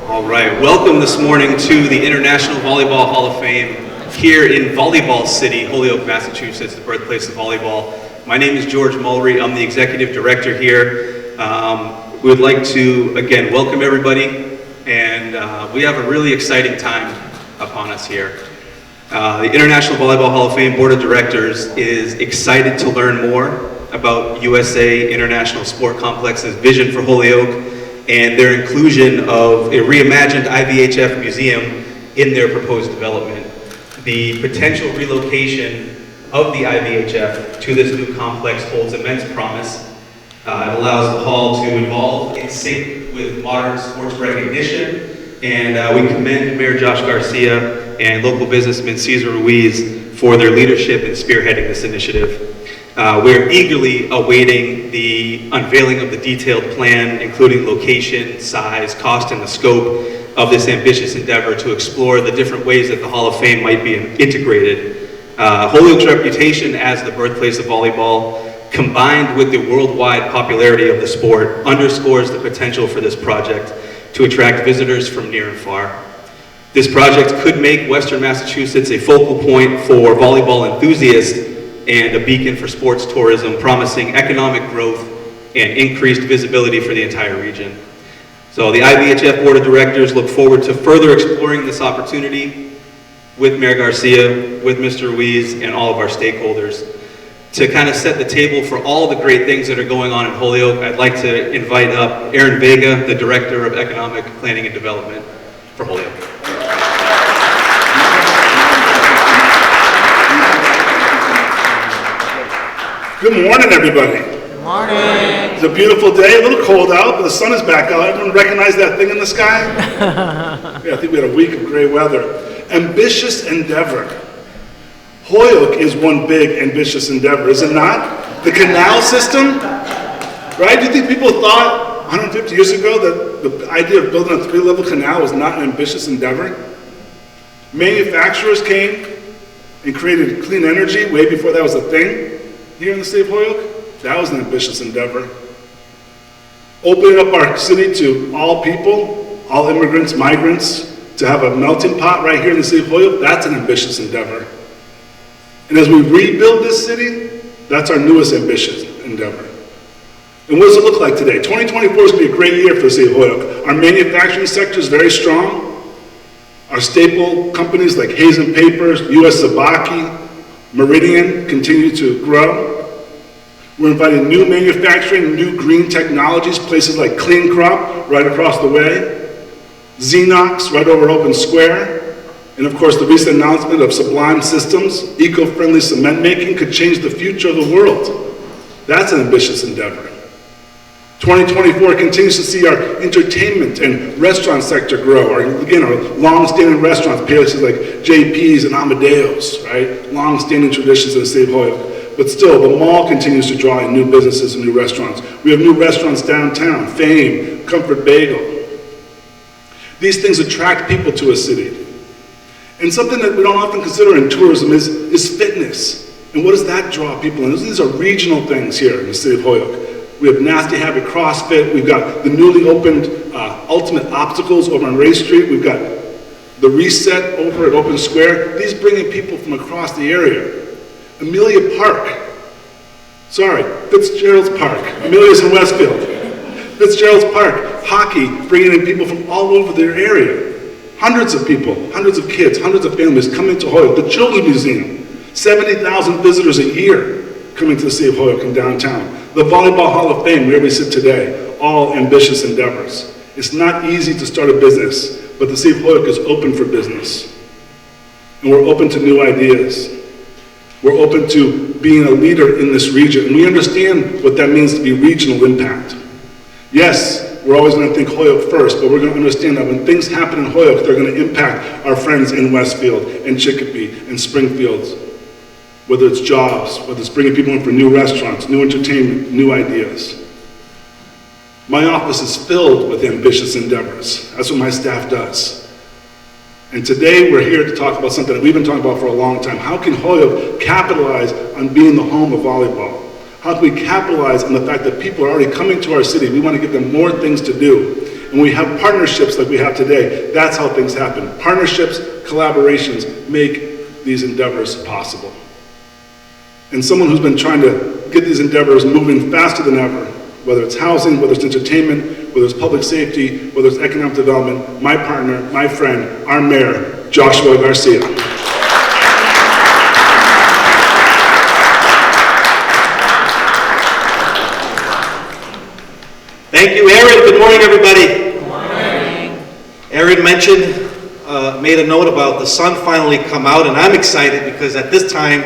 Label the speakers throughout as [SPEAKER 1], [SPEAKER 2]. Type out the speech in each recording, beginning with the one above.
[SPEAKER 1] All right, welcome this morning to the International Volleyball Hall of Fame here in Volleyball City, Holyoke, Massachusetts, the birthplace of volleyball. My name is George Mulry. I'm the executive director here. We would like to, again, welcome everybody, and we have a really exciting time upon us here. The International Volleyball Hall of Fame Board of Directors is excited to learn more about USA International Sport Complex's vision for Holyoke and their inclusion of a reimagined IVHF museum in their proposed development. The potential relocation of the IVHF to this new complex holds immense promise. It allows the hall to evolve in sync with modern sports recognition, and we commend Mayor Josh Garcia and local businessman Cesar Ruiz for their leadership in spearheading this initiative. We're eagerly awaiting the unveiling of the detailed plan, including location, size, cost, and the scope of this ambitious endeavor to explore the different ways that the Hall of Fame might be integrated. Holyoke's reputation as the birthplace of volleyball, combined with the worldwide popularity of the sport, underscores the potential for this project to attract visitors from near and far. This project could make Western Massachusetts a focal point for volleyball enthusiasts and a beacon for sports tourism, promising economic growth and increased visibility for the entire region. So the IVHF Board of Directors look forward to further exploring this opportunity with Mayor Garcia, with Mr. Ruiz, and all of our stakeholders. To kind of set the table for all the great things that are going on in Holyoke, I'd like to invite up Aaron Vega, the Director of Economic Planning and Development for Holyoke.
[SPEAKER 2] Good morning, everybody.
[SPEAKER 3] Good morning.
[SPEAKER 2] It's a beautiful day, a little cold out, but the sun is back out. Everyone recognize that thing in the sky? Yeah, I think we had a week of gray weather. Ambitious endeavor. Holyoke is one big ambitious endeavor, is it not? The canal system, right? Do you think people thought 150 years ago that the idea of building a 3-level canal was not an ambitious endeavor? Manufacturers came and created clean energy way before that was a thing. Here in the state of Holyoke, that was an ambitious endeavor. Opening up our city to all people, all immigrants, migrants, to have a melting pot right here in the city of Holyoke, that's an ambitious endeavor. And as we rebuild this city, that's our newest ambitious endeavor. And what does it look like today? 2024 is going to be a great year for the city of Holyoke. Our manufacturing sector is very strong. Our staple companies like Hayes & Papers, U.S. Sabaki, Meridian continue to grow. We're inviting new manufacturing, new green technologies, places like Clean Crop right across the way, Xenox right over Open Square, and of course the recent announcement of Sublime Systems, eco-friendly cement making could change the future of the world. That's an ambitious endeavor. 2024 continues to see our entertainment and restaurant sector grow. Our long-standing restaurants, places like JP's and Amadeo's, right? Long-standing traditions in the state of Holyoke. But still, the mall continues to draw in new businesses and new restaurants. We have new restaurants downtown, Fame, Comfort Bagel. These things attract people to a city. And something that we don't often consider in tourism is fitness. And what does that draw people in? These are regional things here in the city of Holyoke. We have Nasty Habit CrossFit. We've got the newly opened Ultimate Obstacles over on Ray Street. We've got the Reset over at Open Square. These bring in people from across the area. Amelia Park. Sorry, Fitzgerald's Park. Amelia's in Westfield. Fitzgerald's Park. Hockey, bringing in people from all over their area. Hundreds of people, hundreds of kids, hundreds of families coming to Holyoke. The Children's Museum. 70,000 visitors a year coming to the city of Holyoke and downtown. The Volleyball Hall of Fame, where we sit today, all ambitious endeavors. It's not easy to start a business, but the city of Holyoke is open for business. And we're open to new ideas. We're open to being a leader in this region, and we understand what that means to be regional impact. Yes, we're always going to think Holyoke first, but we're going to understand that when things happen in Holyoke, they're going to impact our friends in Westfield and Chicopee and Springfield. Whether it's jobs, whether it's bringing people in for new restaurants, new entertainment, new ideas. My office is filled with ambitious endeavors. That's what my staff does. And today we're here to talk about something that we've been talking about for a long time. How can Holyoke capitalize on being the home of volleyball? How can we capitalize on the fact that people are already coming to our city? We want to give them more things to do. And we have partnerships like we have today. That's how things happen. Partnerships, collaborations make these endeavors possible. And someone who's been trying to get these endeavors moving faster than ever, whether it's housing, whether it's entertainment, whether it's public safety, whether it's economic development, my partner, my friend, our mayor, Joshua Garcia.
[SPEAKER 3] Thank you, Aaron. Good morning, everybody. Good morning. Aaron made a note about the sun finally come out, and I'm excited because at this time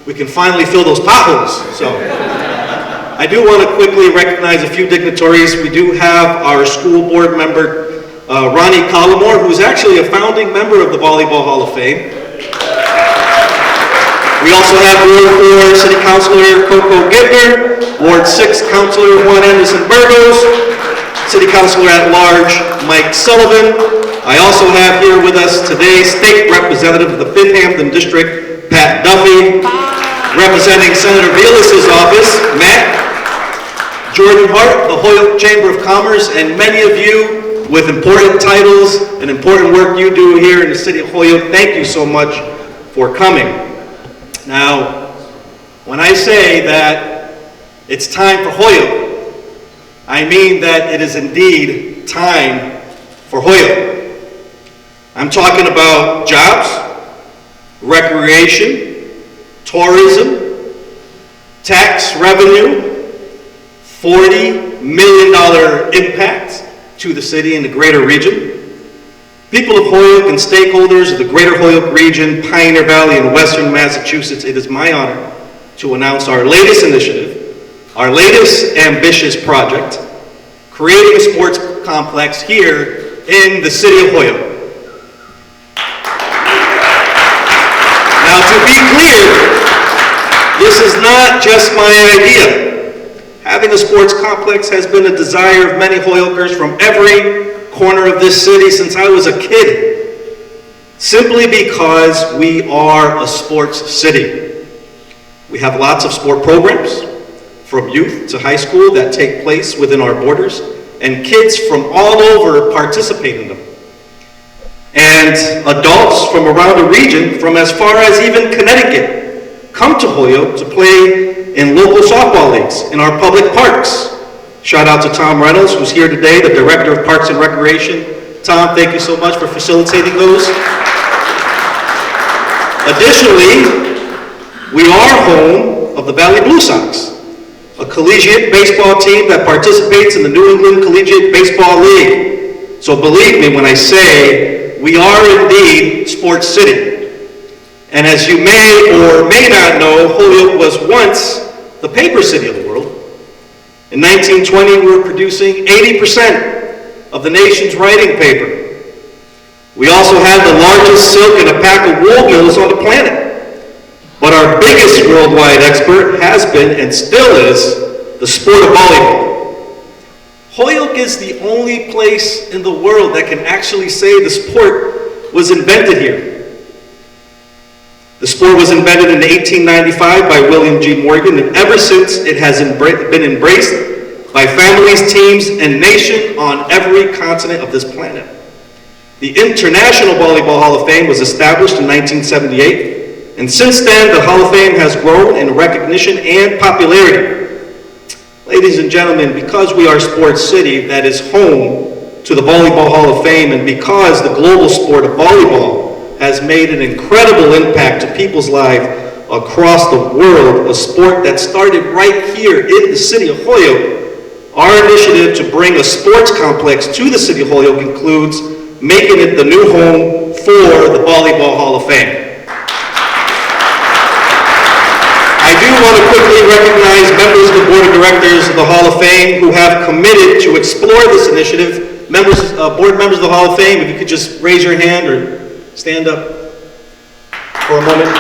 [SPEAKER 3] we can finally fill those potholes. So I do want to quickly recognize a few dignitaries. We do have our school board member, Ronnie Collimore, who's actually a founding member of the Volleyball Hall of Fame. We also have Ward 4 City Councilor Coco Gibner, Ward 6 Councilor Juan Anderson Burgos, City Councilor at Large Mike Sullivan. I also have here with us today State Representative of the 5th Hampton District, Pat Duffy. Representing Senator Vilas' office, Matt. Jordan Hart, the Holyoke Chamber of Commerce, and many of you with important titles and important work you do here in the city of Holyoke, thank you so much for coming. Now, when I say that it's time for Holyoke, I mean that it is indeed time for Holyoke. I'm talking about jobs, recreation, tourism, tax revenue, $40 million impact to the city and the greater region. People of Holyoke and stakeholders of the greater Holyoke region, Pioneer Valley, and Western Massachusetts, it is my honor to announce our latest initiative, our latest ambitious project, creating a sports complex here in the city of Holyoke. Now, to be clear, this is not just my idea. Having a sports complex has been a desire of many Hoyokers from every corner of this city since I was a kid, simply because we are a sports city. We have lots of sport programs, from youth to high school, that take place within our borders, and kids from all over participate in them. And adults from around the region, from as far as even Connecticut, come to Holyoke to play in local softball leagues in our public parks. Shout out to Tom Reynolds, who's here today, the Director of Parks and Recreation. Tom, thank you so much for facilitating those. Additionally, we are home of the Valley Blue Sox, a collegiate baseball team that participates in the New England Collegiate Baseball League. So believe me when I say we are indeed Sports City. And as you may or may not know, Holyoke was once the paper city of the world. In 1920, we were producing 80% of the nation's writing paper. We also had the largest silk and alpaca wool mills on the planet. But our biggest worldwide expert has been and still is the sport of volleyball. Holyoke is the only place in the world that can actually say the sport was invented here. The sport was invented in 1895 by William G. Morgan, and ever since it has been embraced by families, teams, and nation on every continent of this planet. The International Volleyball Hall of Fame was established in 1978, and since then the Hall of Fame has grown in recognition and popularity. Ladies and gentlemen, because we are Sports City that is home to the Volleyball Hall of Fame, and because the global sport of volleyball has made an incredible impact to people's lives across the world, a sport that started right here in the city of Holyoke, our initiative to bring a sports complex to the city of Holyoke includes making it the new home for the Volleyball Hall of Fame. I do want to quickly recognize members of the Board of Directors of the Hall of Fame who have committed to explore this initiative. Board members of the Hall of Fame, if you could just raise your hand or stand up for a moment.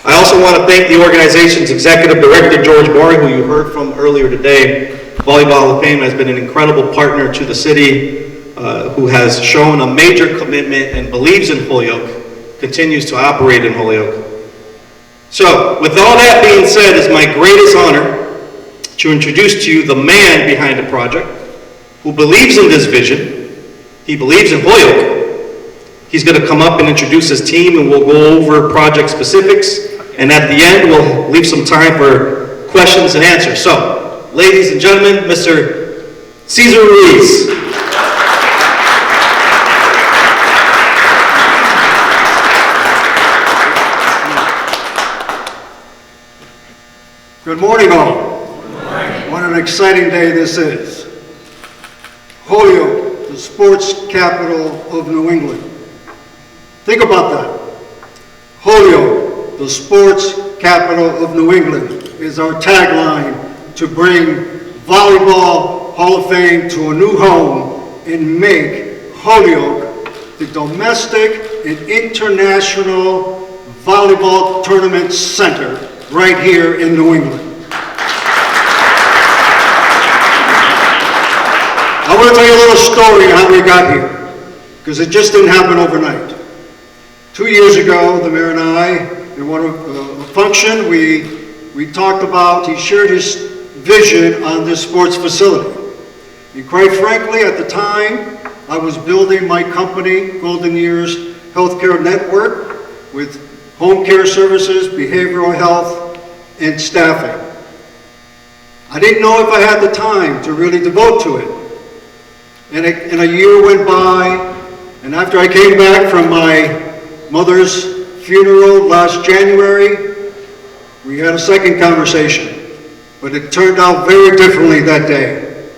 [SPEAKER 3] I also want to thank the organization's Executive Director, George Maury, who you heard from earlier today. Volleyball Hall of Fame has been an incredible partner to the city, who has shown a major commitment and believes in Holyoke, continues to operate in Holyoke. So, with all that being said, it's my greatest honor to introduce to you the man behind the project, who believes in this vision. He believes in Holyoke. He's going to come up and introduce his team, and we'll go over project specifics. And at the end, we'll leave some time for questions and answers. So, ladies and gentlemen, Mr. Cesar Ruiz.
[SPEAKER 4] Good morning, all. Good morning. What an exciting day this is. Holyoke, the sports capital of New England. Think about that. Holyoke, the sports capital of New England, is our tagline to bring Volleyball Hall of Fame to a new home and make Holyoke the domestic and international volleyball tournament center right here in New England. I want to tell you a little story on how we got here, because it just didn't happen overnight. 2 years ago, the mayor and I, in a function, we talked about, he shared his vision on this sports facility. And quite frankly, at the time, I was building my company, Golden Years Healthcare Network, with home care services, behavioral health, and staffing. I didn't know if I had the time to really devote to it. And a year went by, and after I came back from my mother's funeral last January, we had a second conversation, but it turned out very differently that day.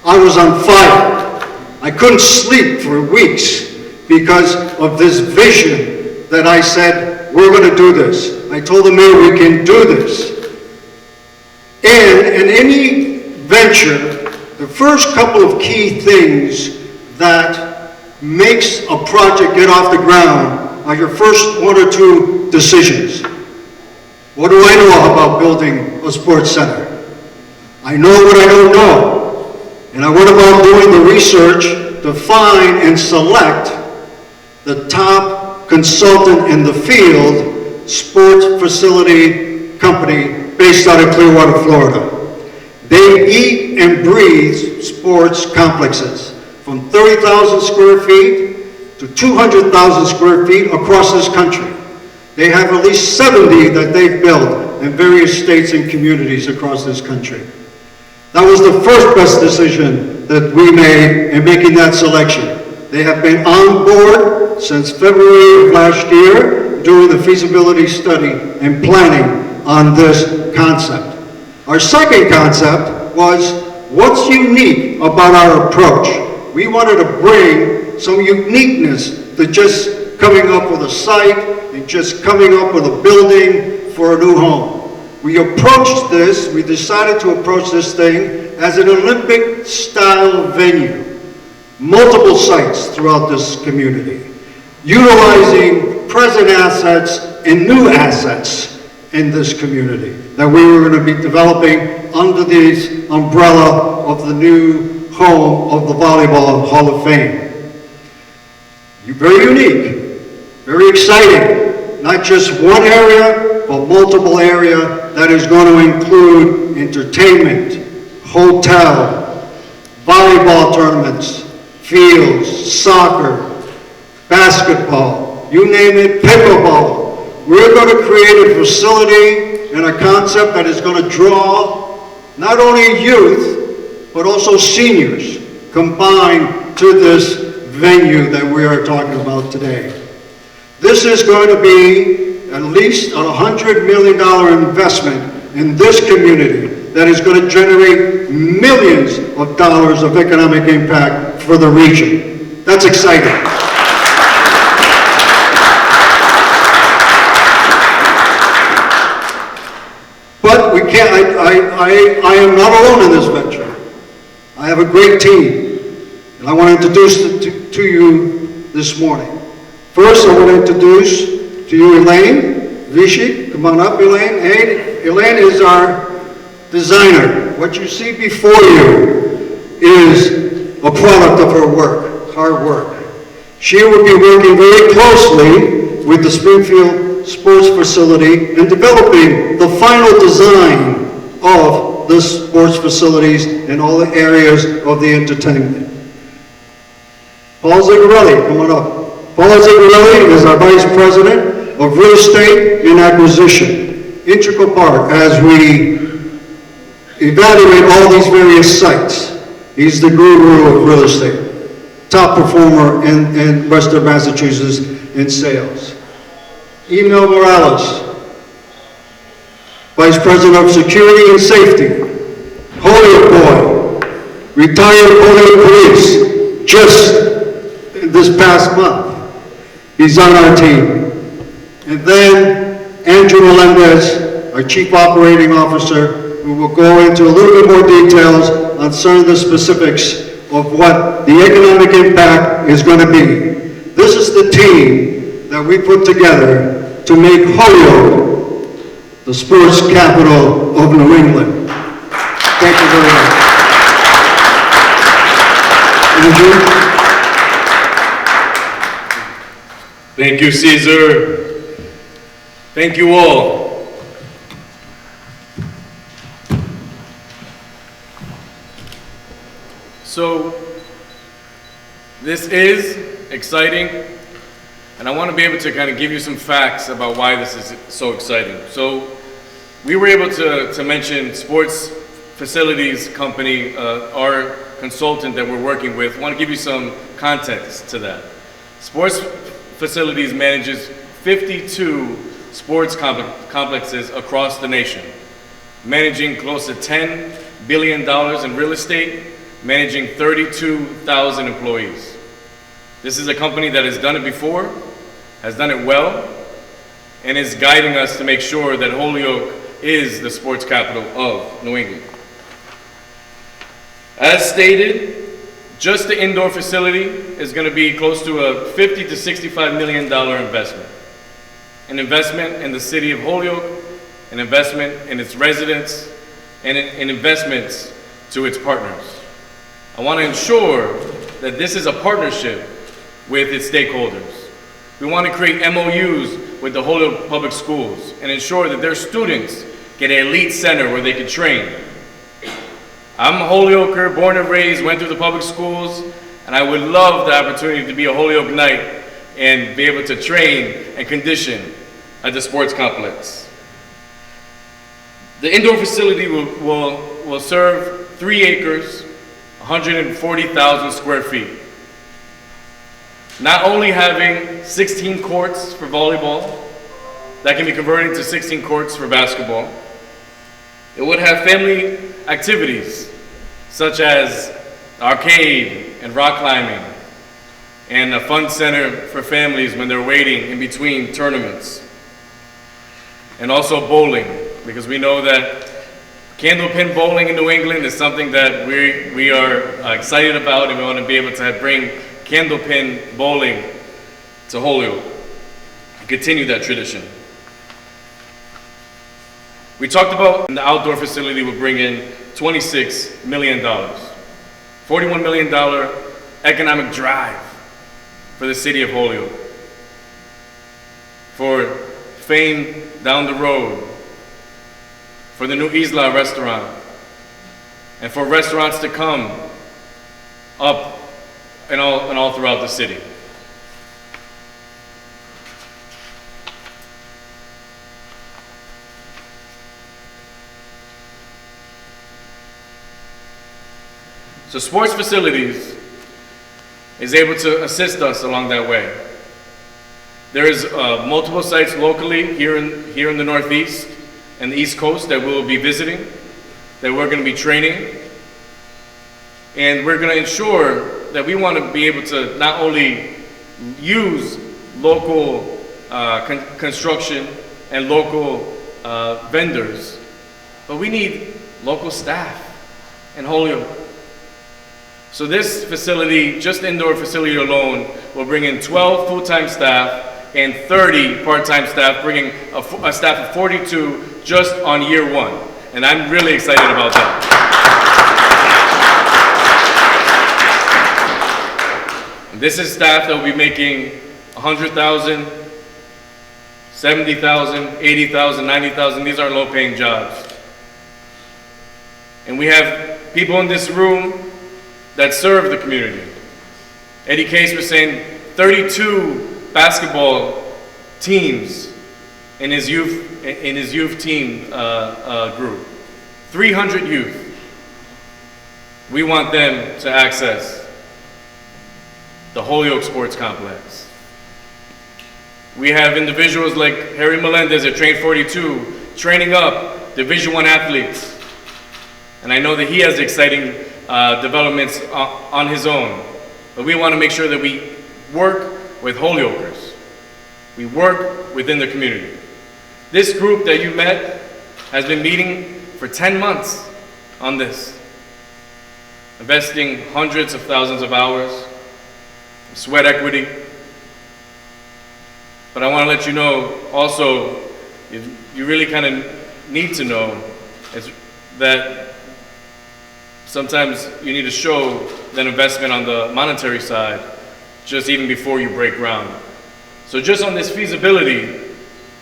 [SPEAKER 4] I was on fire. I couldn't sleep for weeks because of this vision that I said, we're going to do this. I told the mayor we can do this. And in any venture, the first couple of key things that makes a project get off the ground are your first one or two decisions. What do I know about building a sports center? I know what I don't know. And I went about doing the research to find and select the top consultant in the field, sports facility company based out of Clearwater, Florida. They eat and breathe sports complexes from 30,000 square feet to 200,000 square feet across this country. They have at least 70 that they've built in various states and communities across this country. That was the first best decision that we made in making that selection. They have been on board since February of last year doing the feasibility study and planning on this concept. Our second concept was, what's unique about our approach? We wanted to bring some uniqueness to just coming up with a site and just coming up with a building for a new home. We decided to approach this thing as an Olympic-style venue. Multiple sites throughout this community, utilizing present assets and new assets in this community that we were going to be developing under the umbrella of the new home of the Volleyball Hall of Fame. Very unique, very exciting, not just one area, but multiple areas that is going to include entertainment, hotel, volleyball tournaments, fields, soccer, basketball, you name it, pickleball. We're going to create a facility and a concept that is going to draw not only youth, but also seniors combined to this venue that we are talking about today. This is going to be at least a $100 million investment in this community that is going to generate millions of dollars of economic impact for the region. That's exciting. But we can't, I am not alone in this venture. I have a great team, and I want to introduce it to you this morning. First, I want to introduce to you Elaine Vichy. Come on up, Elaine. Hey, Elaine is our designer. What you see before you is a product of her work, hard work. She will be working very closely with the Springfield Sports Facility in developing the final design of this sports facilities and all the areas of the entertainment. Paul Zigarelli, come on up. Paul Zigarelli is our Vice President of Real Estate and Acquisition, integral part as we evaluate all these various sites. He's the guru of real estate, top performer in Western Massachusetts in sales. Emil Morales, Vice President of Security and Safety, Holyoke boy, retired Holyoke police, just this past month. He's on our team. And then Andrew Melendez, our Chief Operating Officer, who will go into a little bit more details on some of the specifics of what the economic impact is going to be. This is the team that we put together to make Holyoke the sports capital of New England. Thank you very much. Andrew?
[SPEAKER 5] Thank you, Cesar. Thank you all. So, this is exciting, and I want to be able to kind of give you some facts about why this is so exciting. So, we were able to mention Sports Facilities Company, our consultant that we're working with. I want to give you some context to that. Sports Facilities manages 52 sports complexes across the nation, managing close to $10 billion in real estate, managing 32,000 employees. This is a company that has done it before, has done it well, and is guiding us to make sure that Holyoke is the sports capital of New England. As stated, just the indoor facility is going to be close to a $50 to $65 million investment. An investment in the city of Holyoke, an investment in its residents, and an investment to its partners. I want to ensure that this is a partnership with its stakeholders. We want to create MOUs with the Holyoke Public Schools and ensure that their students get an elite center where they can train. I'm a Holyoker, born and raised, went through the public schools, and I would love the opportunity to be a Holyoke Knight and be able to train and condition at the sports complex. The indoor facility will serve 3 acres, 140,000 square feet. Not only having 16 courts for volleyball, that can be converted to 16 courts for basketball. It would have family activities such as arcade and rock climbing and a fun center for families when they're waiting in between tournaments. And also bowling, because we know that candlepin bowling in New England is something that we are excited about, and we want to be able to bring candlepin bowling to Holyoke and continue that tradition. We talked about the outdoor facility will bring in $26 million, $41 million economic drive for the city of Holyoke, for fame down the road, for the new Isla restaurant, and for restaurants to come up and all throughout the city. So Sports Facilities is able to assist us along that way. There's multiple sites locally here in the Northeast and the East Coast that we'll be visiting, that we're going to be training, and we're going to ensure that we want to be able to not only use local construction and local vendors, but we need local staff in Holyoke. So this facility, just indoor facility alone, will bring in 12 full-time staff and 30 part-time staff, bringing a staff of 42 just on year one. And I'm really excited about that. This is staff that will be making $100,000, $70,000, $80,000, $90,000. These are low-paying jobs. And we have people in this room that serve the community. Eddie Case was saying 32 basketball teams in his youth team group. 300 youth. We want them to access the Holyoke Sports Complex. We have individuals like Harry Melendez at Train 42 training up Division I athletes. And I know that he has exciting developments on his own. But we want to make sure that we work with Holyokers. We work within the community. This group that you met has been meeting for 10 months on this, investing hundreds of thousands of hours, sweat equity. But I want to let you know also, you really kind of need to know is that sometimes you need to show that investment on the monetary side just even before you break ground. So just on this feasibility,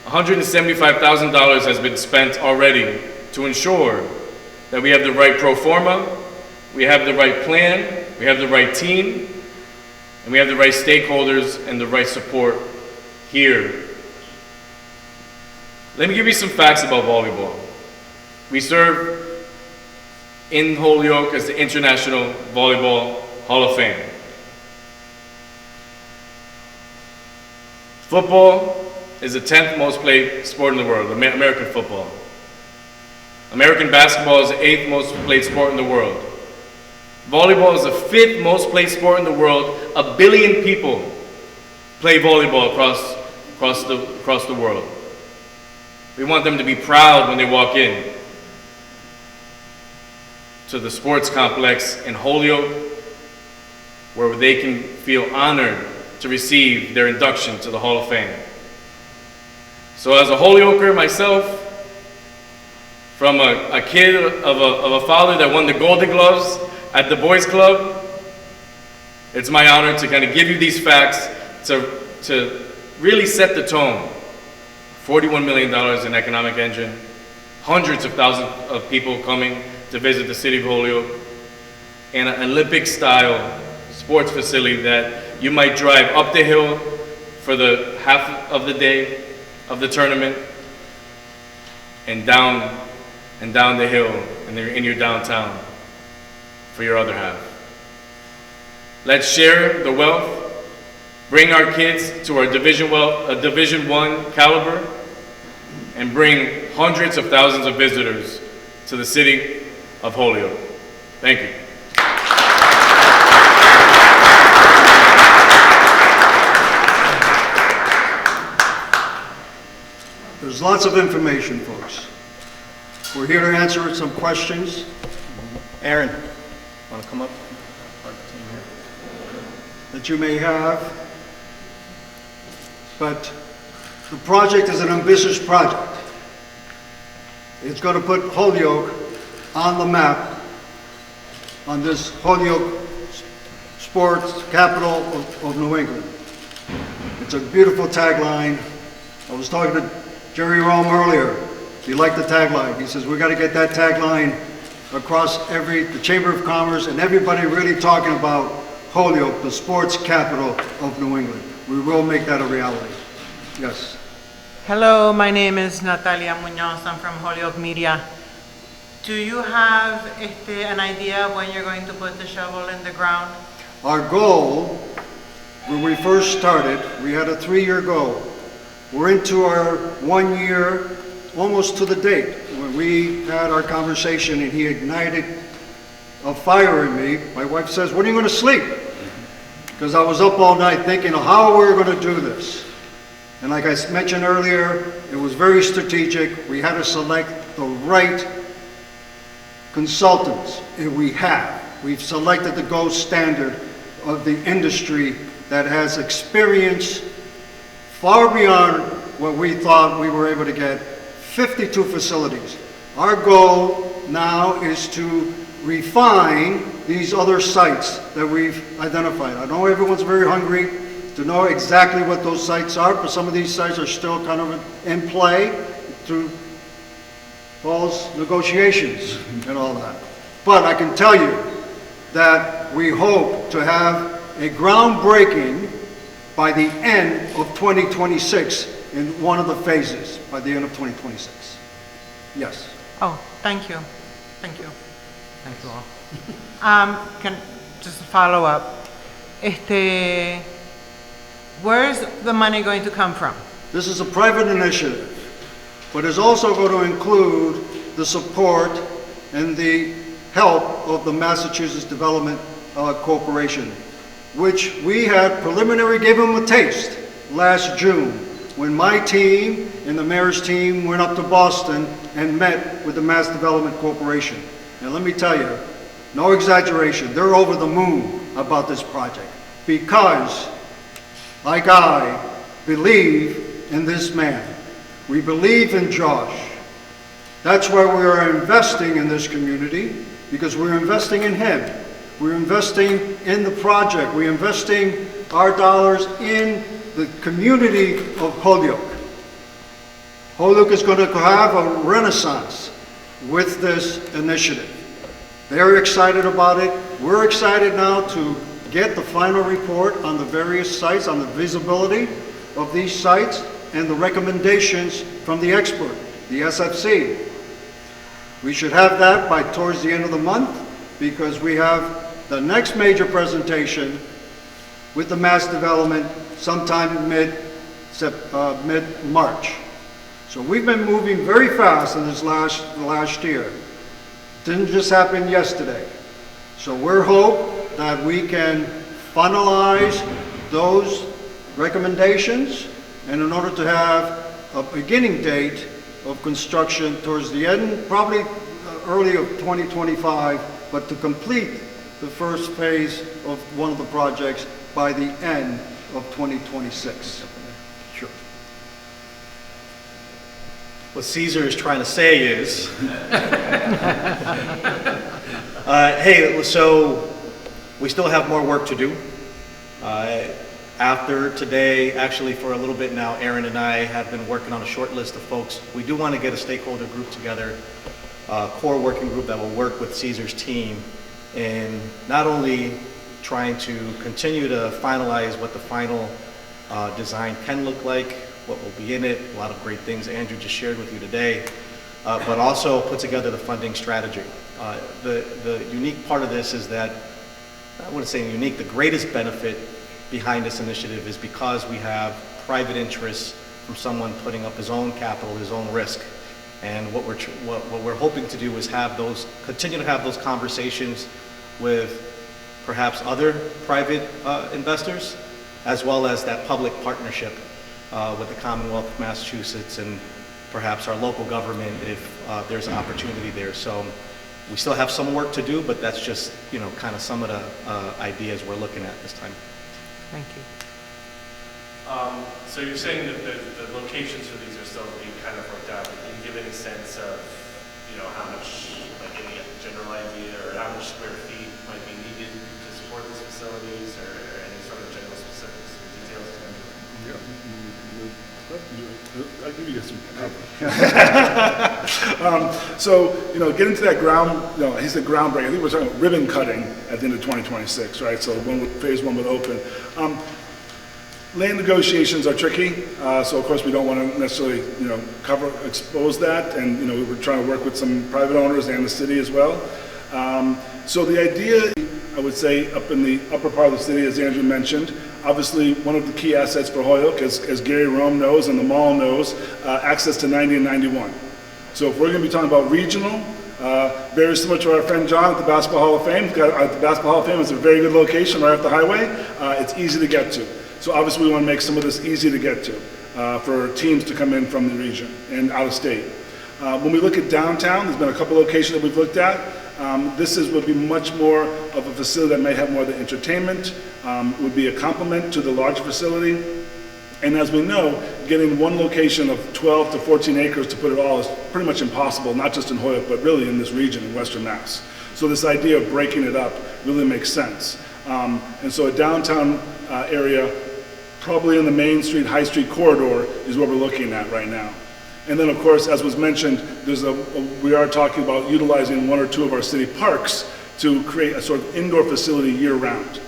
[SPEAKER 5] $175,000 has been spent already to ensure that we have the right pro forma, we have the right plan, we have the right team, and we have the right stakeholders and the right support here. Let me give you some facts about volleyball. We serve in Holyoke as the International Volleyball Hall of Fame. Football is the 10th most played sport in the world, American football. American basketball is the 8th most played sport in the world. Volleyball is the 5th most played sport in the world. 1 billion people play volleyball across the world. We want them to be proud when they walk in to the sports complex in Holyoke, where they can feel honored to receive their induction to the Hall of Fame. So as a Holyoker myself, from a kid of a father that won the Golden Gloves at the Boys Club, it's my honor to kind of give you these facts to really set the tone. $41 million in economic engine, hundreds of thousands of people coming to visit the city of Holyoke, and an Olympic-style sports facility that you might drive up the hill for the half of the day of the tournament and down the hill in your downtown for your other half. Let's share the wealth, bring our kids to our Division I caliber, and bring hundreds of thousands of visitors to the city of Holyoke. Thank you.
[SPEAKER 4] There's lots of information, folks. We're here to answer some questions.
[SPEAKER 6] Aaron, want to come up?
[SPEAKER 4] That you may have. But the project is an ambitious project. It's going to put Holyoke on the map, on this Holyoke sports capital of New England. It's a beautiful tagline. I was talking to Jerry Rome earlier. He liked the tagline. He says, we got to get that tagline across the Chamber of Commerce and everybody really talking about Holyoke, the sports capital of New England. We will make that a reality. Yes.
[SPEAKER 7] Hello, my name is Natalia Munoz. I'm from Holyoke Media. Do you have an idea of when you're going to put the shovel in the ground?
[SPEAKER 4] Our goal, when we first started, we had a 3-year goal. We're into our 1 year, almost to the date, when we had our conversation and he ignited a fire in me. My wife says, when are you going to sleep? Because I was up all night thinking of how we're going to do this. And like I mentioned earlier, it was very strategic. We had to select the right consultants, and we have. We've selected the gold standard of the industry that has experience far beyond what we thought we were able to get. 52 facilities. Our goal now is to refine these other sites that we've identified. I know everyone's very hungry to know exactly what those sites are, but some of these sites are still kind of in play through Paul's negotiations and all that. But I can tell you that we hope to have a groundbreaking by the end of 2026 in one of the phases, by the end of 2026. Yes.
[SPEAKER 7] Oh, thank you. Thank you. Thank you all. Can just follow up. Where's the money going to come from?
[SPEAKER 4] This is a private initiative, but is also going to include the support and the help of the Massachusetts Development Corporation, which we had preliminary, gave them a taste last June when my team and the mayor's team went up to Boston and met with the Mass Development Corporation. And let me tell you, no exaggeration, they're over the moon about this project because, like I, believe in this man. We believe in Josh. That's why we are investing in this community, because we're investing in him. We're investing in the project. We're investing our dollars in the community of Holyoke. Holyoke is going to have a renaissance with this initiative. They're excited about it. We're excited now to get the final report on the various sites, on the visibility of these sites, and the recommendations from the expert, the SFC. We should have that by towards the end of the month, because we have the next major presentation with the Mass Development sometime mid-March. So we've been moving very fast in this last year. Didn't just happen yesterday. So we're hope that we can finalize those recommendations, and in order to have a beginning date of construction towards the end, probably early of 2025, but to complete the first phase of one of the projects by the end of 2026. Sure.
[SPEAKER 3] What Cesar is trying to say is, hey, so we still have more work to do. After today, actually for a little bit now, Aaron and I have been working on a short list of folks. We do want to get a stakeholder group together, a core working group that will work with Cesar's team in not only trying to continue to finalize what the final design can look like, what will be in it, a lot of great things Andrew just shared with you today, but also put together the funding strategy. The unique part of this is that, I wouldn't say unique, the greatest benefit behind this initiative is because we have private interests from someone putting up his own capital, his own risk. And what we're hoping to do is continue to have those conversations with perhaps other private investors, as well as that public partnership with the Commonwealth of Massachusetts and perhaps our local government if there's an opportunity there. So we still have some work to do, but that's just, kind of some of the ideas we're looking at this time.
[SPEAKER 7] Thank you.
[SPEAKER 8] So you're saying that the locations for these are still being kind of worked out, but can you give any sense of, how much, like any general idea, or how much square feet might be needed to support these facilities, or any sort of general specifics or details?
[SPEAKER 2] I'll give you some cover. So, getting to that ground, he said groundbreaking. I think we're talking about ribbon cutting at the end of 2026, right? So phase one would open. Land negotiations are tricky, so of course we don't want to necessarily, expose that, and we were trying to work with some private owners and the city as well. So the idea, I would say, up in the upper part of the city, as Andrew mentioned, obviously one of the key assets for Holyoke, as Gary Rome knows and the mall knows, access to 90 and 91. So if we're going to be talking about regional, very similar to our friend John at the Basketball Hall of Fame. The Basketball Hall of Fame is a very good location right off the highway. It's easy to get to. So obviously we want to make some of this easy to get to for teams to come in from the region and out of state. When we look at downtown, there's been a couple locations that we've looked at. This would be much more of a facility that may have more of the entertainment, would be a complement to the larger facility. And as we know, getting one location of 12 to 14 acres to put it all is pretty much impossible, not just in Holyoke, but really in this region in Western Mass. So this idea of breaking it up really makes sense. And so a downtown area, probably in the Main Street, High Street corridor, is what we're looking at right now. And then, of course, as was mentioned, we are talking about utilizing one or two of our city parks to create a sort of indoor facility year-round,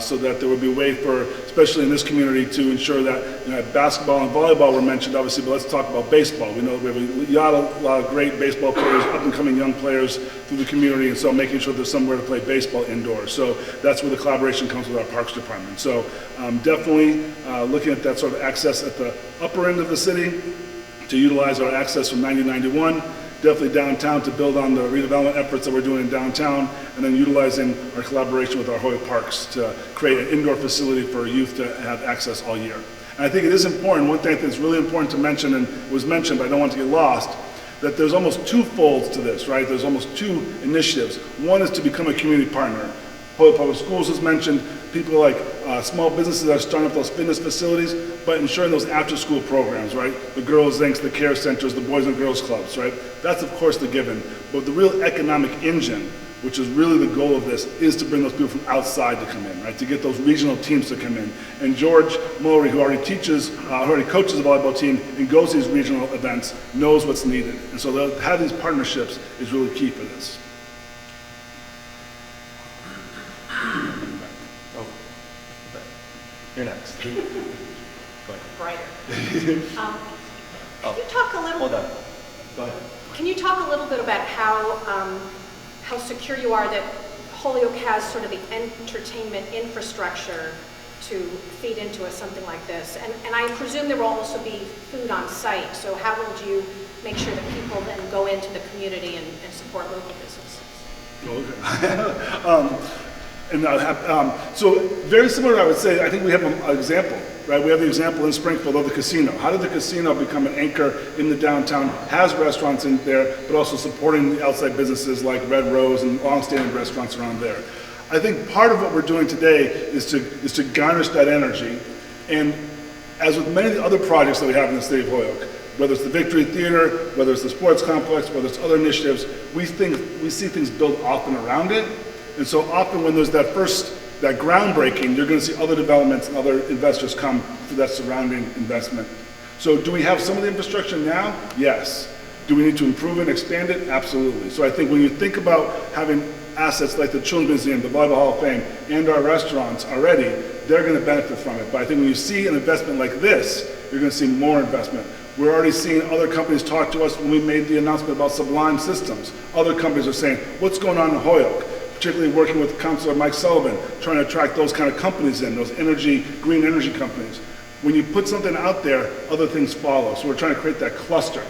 [SPEAKER 2] so that there would be a way for, especially in this community, to ensure that, basketball and volleyball were mentioned, obviously, but let's talk about baseball. We know we have a lot of great baseball players, up-and-coming young players through the community, and so making sure there's somewhere to play baseball indoors. So that's where the collaboration comes with our Parks Department. So definitely looking at that sort of access at the upper end of the city, to utilize our access from 9091, definitely downtown to build on the redevelopment efforts that we're doing in downtown, and then utilizing our collaboration with our Holyoke Parks to create an indoor facility for youth to have access all year. And I think it is important, one thing that's really important to mention, and was mentioned, but I don't want to get lost, that there's almost two folds to this, right? There's almost two initiatives. One is to become a community partner. Holyoke Public Schools was mentioned, people like small businesses that are starting up those fitness facilities, but ensuring those after-school programs, right? The Girls' Inc., the care centers, the Boys and Girls Clubs, right? That's, of course, the given. But the real economic engine, which is really the goal of this, is to bring those people from outside to come in, right? To get those regional teams to come in. And George Mulry, who already teaches, who already coaches the volleyball team and goes to these regional events, knows what's needed. And so having these partnerships is really key for this.
[SPEAKER 6] You're next. Go ahead.
[SPEAKER 9] Brighter. Can you talk a little?
[SPEAKER 6] Hold on. Go ahead.
[SPEAKER 9] Can you talk a little bit about how secure you are that Holyoke has sort of the entertainment infrastructure to feed into something like this? And I presume there will also be food on site. So how will you make sure that people then go into the community and support local businesses?
[SPEAKER 2] Okay. So very similar, I would say, I think we have an example, right? We have the example in Springfield of the casino. How did the casino become an anchor in the downtown, has restaurants in there, but also supporting the outside businesses like Red Rose and long-standing restaurants around there? I think part of what we're doing today is to garnish that energy. And as with many of the other projects that we have in the city of Holyoke, whether it's the Victory Theater, whether it's the sports complex, whether it's other initiatives, we see things build often around it. And so often when there's that groundbreaking, you're going to see other developments and other investors come to that surrounding investment. So do we have some of the infrastructure now? Yes. Do we need to improve it, expand it? Absolutely. So I think when you think about having assets like the Children's Museum, the Volleyball Hall of Fame, and our restaurants already, they're going to benefit from it. But I think when you see an investment like this, you're going to see more investment. We're already seeing other companies talk to us when we made the announcement about Sublime Systems. Other companies are saying, what's going on in Holyoke? Particularly working with Councilor Mike Sullivan, trying to attract those kind of companies in, those green energy companies. When you put something out there, other things follow. So we're trying to create that cluster.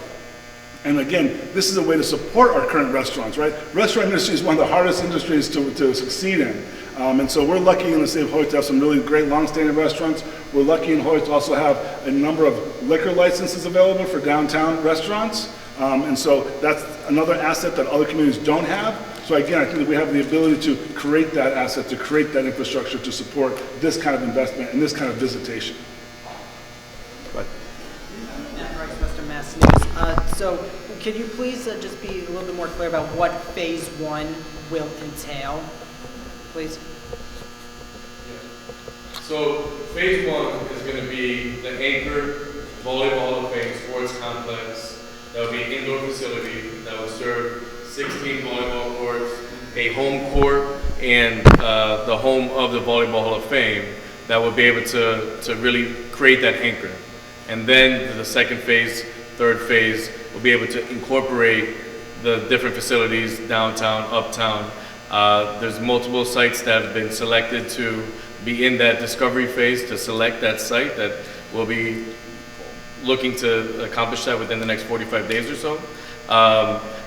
[SPEAKER 2] And again, this is a way to support our current restaurants, right? Restaurant industry is one of the hardest industries to succeed in. And so we're lucky in the city of Holyoke to have some really great long-standing restaurants. We're lucky in Holyoke to also have a number of liquor licenses available for downtown restaurants. And so that's another asset that other communities don't have. So again, I think that we have the ability to create that asset, to create that infrastructure to support this kind of investment and this kind of visitation.
[SPEAKER 10] Mr. Mass News. So can you please just be a little bit more clear about what phase one will entail, please?
[SPEAKER 5] So phase one is going to be the anchor Volleyball Hall of Fame sports complex. That will be an indoor facility that will serve 16 volleyball courts, a home court, and the home of the Volleyball Hall of Fame that will be able to really create that anchor. And then the second phase, third phase, will be able to incorporate the different facilities, downtown, uptown. There's multiple sites that have been selected to be in that discovery phase, to select that site that will be looking to accomplish that within the next 45 days or so.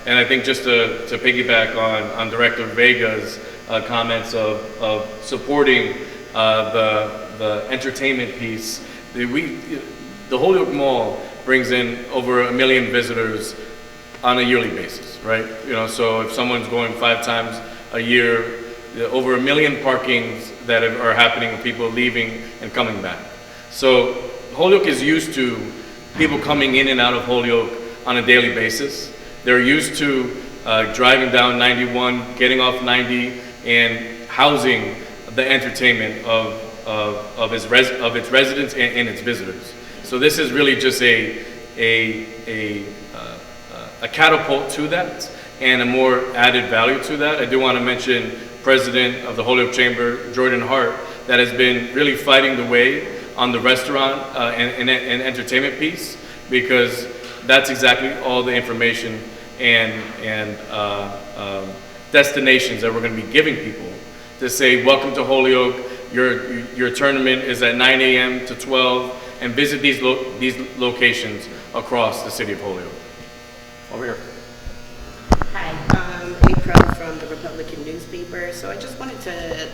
[SPEAKER 5] And I think just to piggyback on Director Vega's comments of supporting the entertainment piece, the Holyoke Mall brings in over 1 million visitors on a yearly basis, right? So if someone's going 5 times a year, over 1 million parkings that are happening with people leaving and coming back. So Holyoke is used to people coming in and out of Holyoke on a daily basis. They're used to driving down 91, getting off 90, and housing the entertainment of its residents and its visitors. So this is really just a a catapult to that and a more added value to that. I do want to mention President of the Holyoke Chamber, Jordan Hart, that has been really fighting the way on the restaurant and entertainment piece, because that's exactly all the information and destinations that we're going to be giving people to say, welcome to Holyoke, your tournament is at 9 a.m. to 12, and visit these locations across the city of Holyoke. Over here.
[SPEAKER 11] Hi, April from the Republican newspaper. So I just wanted to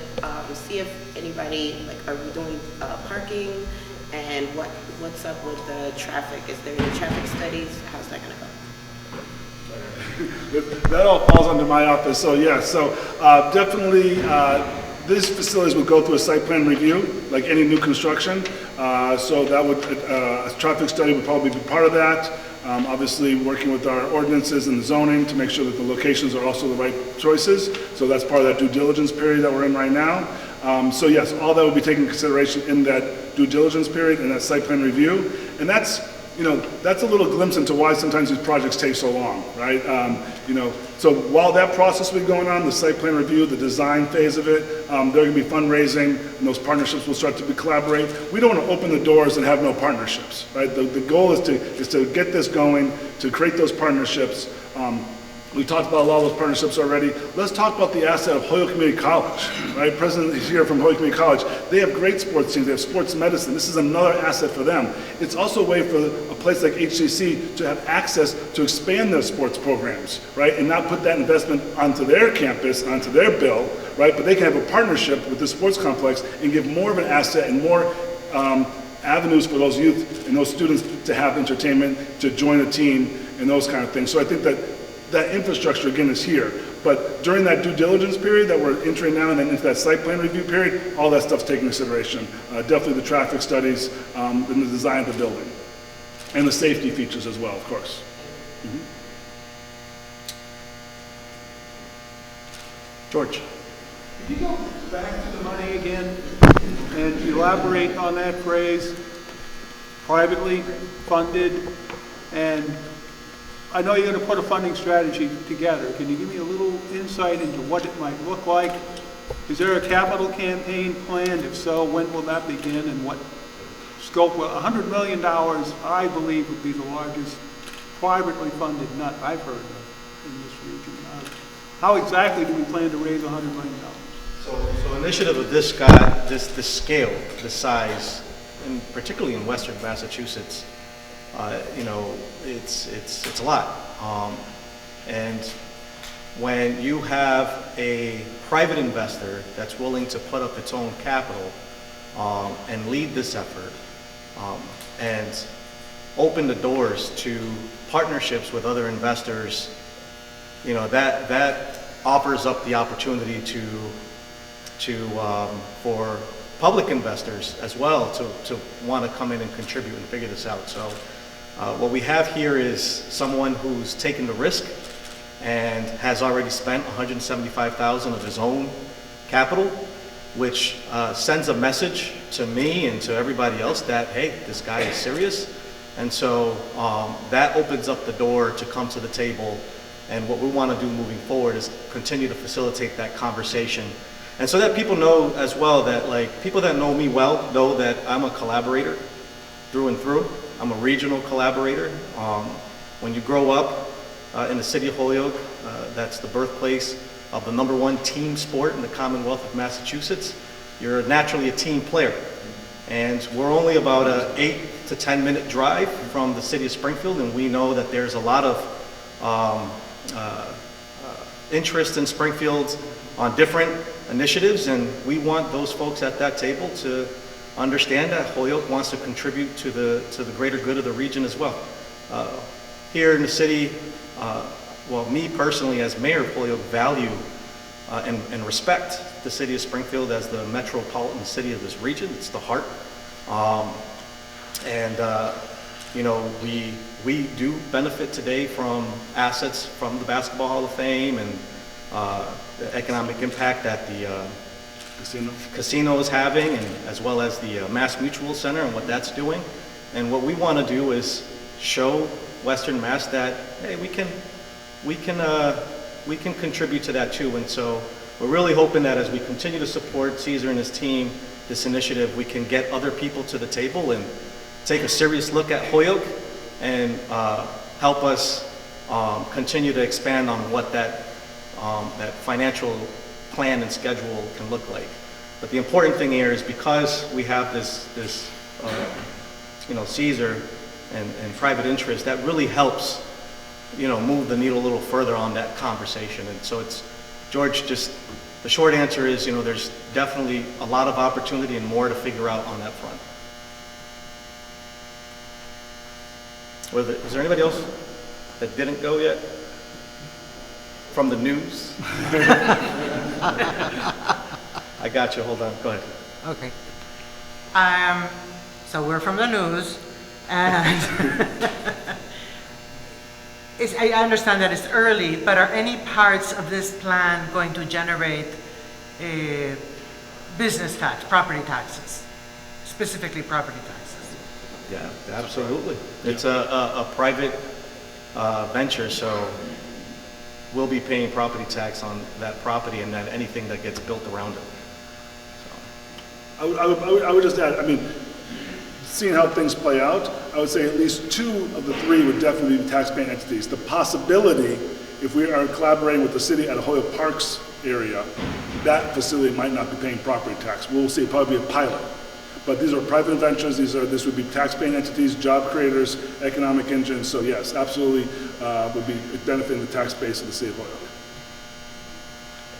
[SPEAKER 11] see if anybody, like, are we doing parking, and what's up with the traffic? Is there any traffic studies? How's that gonna go?
[SPEAKER 2] That all falls under my office, so yeah, definitely these facilities would go through a site plan review, like any new construction. So that would, a traffic study would probably be part of that. Obviously working with our ordinances and zoning to make sure that the locations are also the right choices. So that's part of that due diligence period that we're in right now. So yes, all that would be taken into consideration in that due diligence period and that site plan review. And that's, that's a little glimpse into why sometimes these projects take so long, right? So while that process will be going on, the site plan review, the design phase of it, there going to be fundraising, and those partnerships will start to collaborate. We don't want to open the doors and have no partnerships, right? The goal is to get this going, to create those partnerships. We talked about a lot of those partnerships already. Let's talk about the asset of Holyoke Community College, right? President is here from Holyoke Community College. They have great sports teams. They have sports medicine. This is another asset for them. It's also a way for a place like HCC to have access to expand their sports programs, right? And not put that investment onto their campus, onto their bill, right? But they can have a partnership with the sports complex and give more of an asset and more avenues for those youth and those students to have entertainment, to join a team, and those kind of things. So I think that infrastructure, again, is here. But during that due diligence period that we're entering now and then into that site plan review period, all that stuff's taken into consideration. Definitely the traffic studies and the design of the building. And the safety features as well, of course. Mm-hmm. George.
[SPEAKER 12] Could you go back to the money again and elaborate on that phrase, privately funded, and I know you're going to put a funding strategy together. Can you give me a little insight into what it might look like? Is there a capital campaign planned? If so, when will that begin and what scope? Well, $100 million, I believe, would be the largest privately funded nut I've heard of in this region. How exactly do we plan to raise $100 million?
[SPEAKER 3] So initiative of this scale, this size, and particularly in Western Massachusetts, it's a lot. And when you have a private investor that's willing to put up its own capital and lead this effort and open the doors to partnerships with other investors, that offers up the opportunity for public investors as well to want to come in and contribute and figure this out. So what we have here is someone who's taken the risk and has already spent $175,000 of his own capital, which sends a message to me and to everybody else that, hey, this guy is serious. And so that opens up the door to come to the table. And what we want to do moving forward is continue to facilitate that conversation. And so that people know as well that, like, people that know me well know that I'm a collaborator through and through. I'm a regional collaborator. When you grow up in the city of Holyoke, that's the birthplace of the #1 team sport in the Commonwealth of Massachusetts, you're naturally a team player. And we're only about an 8 to 10 minute drive from the city of Springfield, and we know that there's a lot of interest in Springfield on different initiatives, and we want those folks at that table to understand that Holyoke wants to contribute to the greater good of the region as well. Here in the city, me personally as mayor of Holyoke value and respect the city of Springfield as the metropolitan city of this region. It's the heart. We do benefit today from assets from the Basketball Hall of Fame and the economic impact that the casino is having, and as well as the Mass Mutual Center and what that's doing. And what we want to do is
[SPEAKER 6] show Western Mass that, hey, we can contribute to that too. And so we're really hoping that as we continue to support Cesar and his team, this initiative, we can get other people to the table and take a serious look at Holyoke and help us continue to expand on what that financial plan and schedule can look like. But the important thing here is because we have this Cesar and private interest, that really helps, move the needle a little further on that conversation. And so it's, George, just the short answer is, there's definitely a lot of opportunity and more to figure out on that front. Is there anybody else that didn't go yet? From the news? I got you, hold on, go ahead.
[SPEAKER 7] Okay. So we're from the news, and I understand that it's early, but are any parts of this plan going to generate a business tax, property taxes, specifically property taxes?
[SPEAKER 6] Yeah, absolutely. It's a private venture, so we'll be paying property tax on that property and then anything that gets built around it.
[SPEAKER 2] I would just add, seeing how things play out, I would say at least 2 of the 3 would definitely be taxpaying entities. The possibility, if we are collaborating with the city at a Holyoke Parks area, that facility might not be paying property tax. We'll see, it'll probably be a pilot. But these are private ventures, this would be taxpaying entities, job creators, economic engines, so yes, absolutely would be benefiting the tax base of the city of Holyoke.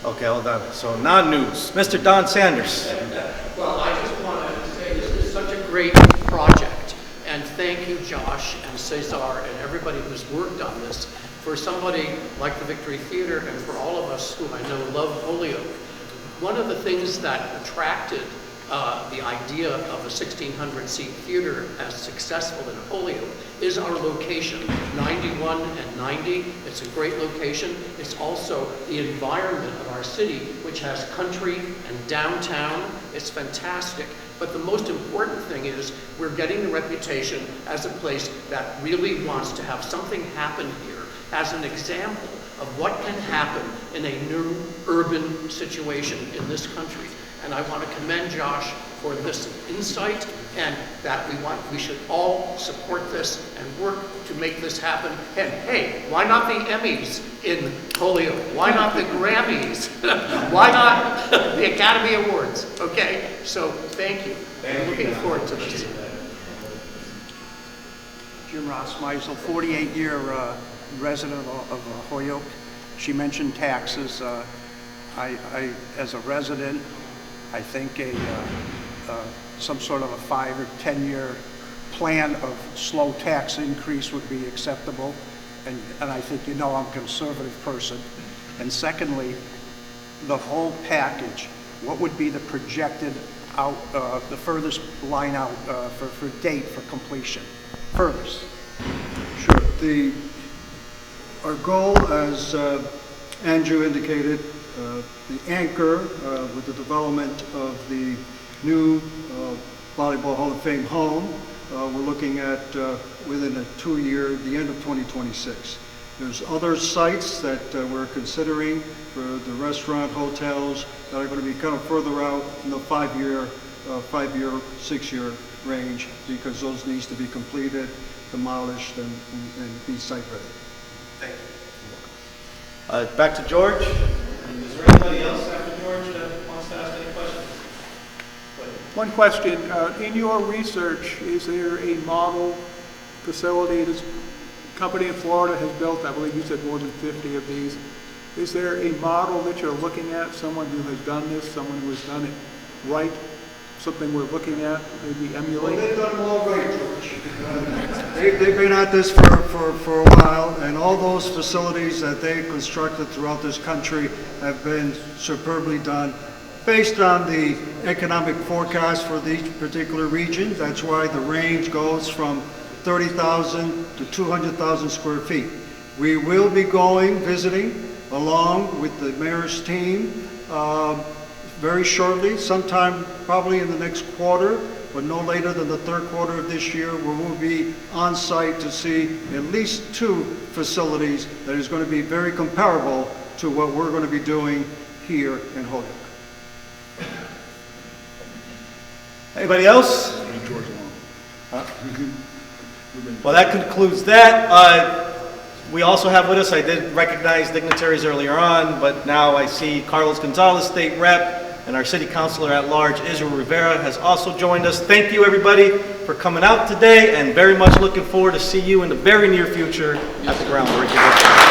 [SPEAKER 6] Okay, hold on. So non-news, Mr. Don Sanders.
[SPEAKER 13] Well, I just want to say this is such a great project, and thank you, Josh and Cesar and everybody who's worked on this. For somebody like the Victory Theater and for all of us who I know love Holyoke, one of the things that attracted the idea of a 1,600-seat theater as successful in Holyoke is our location, 91 and 90. It's a great location. It's also the environment of our city, which has country and downtown. It's fantastic. But the most important thing is we're getting the reputation as a place that really wants to have something happen here as an example of what can happen in a new urban situation in this country. And I want to commend Josh for this insight, and that we should all support this and work to make this happen. And hey, why not the Emmys in Holyoke? Why not the Grammys? Why not the Academy Awards? Okay, so thank you. I'm looking forward to this.
[SPEAKER 12] Jim Ross Meisel, 48-year resident of Holyoke. She mentioned taxes. As a resident, I think some sort of a 5 or 10-year plan of slow tax increase would be acceptable, and I think I'm a conservative person. And secondly, the whole package, what would be the projected out, the furthest line out for date for completion? Furthest.
[SPEAKER 4] Sure. Our goal, as Andrew indicated, the anchor with the development of the new Volleyball Hall of Fame home, we're looking at within a 2-year, the end of 2026. There's other sites that we're considering for the restaurant, hotels that are going to be kind of further out in the 5-year, 6-year range, because those needs to be completed, demolished, and be site ready.
[SPEAKER 6] Thank you. Back to George. Is there anybody else after George that wants to ask any questions?
[SPEAKER 12] One question, in your research, is there a model facility this company in Florida has built? I believe you said more than 50 of these. Is there a model that you're looking at, someone who has done this, someone who has done it right, something we're looking at, maybe emulate?
[SPEAKER 4] Well, they've done them all right, George. They've been at this for a while, and all those facilities that they constructed throughout this country have been superbly done based on the economic forecast for these particular regions. That's why the range goes from 30,000 to 200,000 square feet. We will be visiting along with the mayor's team very shortly, sometime probably in the next quarter. but no later than the third quarter of this year, where we'll be on site to see at least 2 facilities that is going to be very comparable to what we're going to be doing here in Holyoke.
[SPEAKER 6] Anybody else? Well, that concludes that. We also have with us, I did recognize dignitaries earlier on, but now I see Carlos Gonzalez, State Rep, and our City Councilor at Large, Israel Rivera, has also joined us. Thank you, everybody, for coming out today, and very much looking forward to see you in the very near future at the groundbreaking.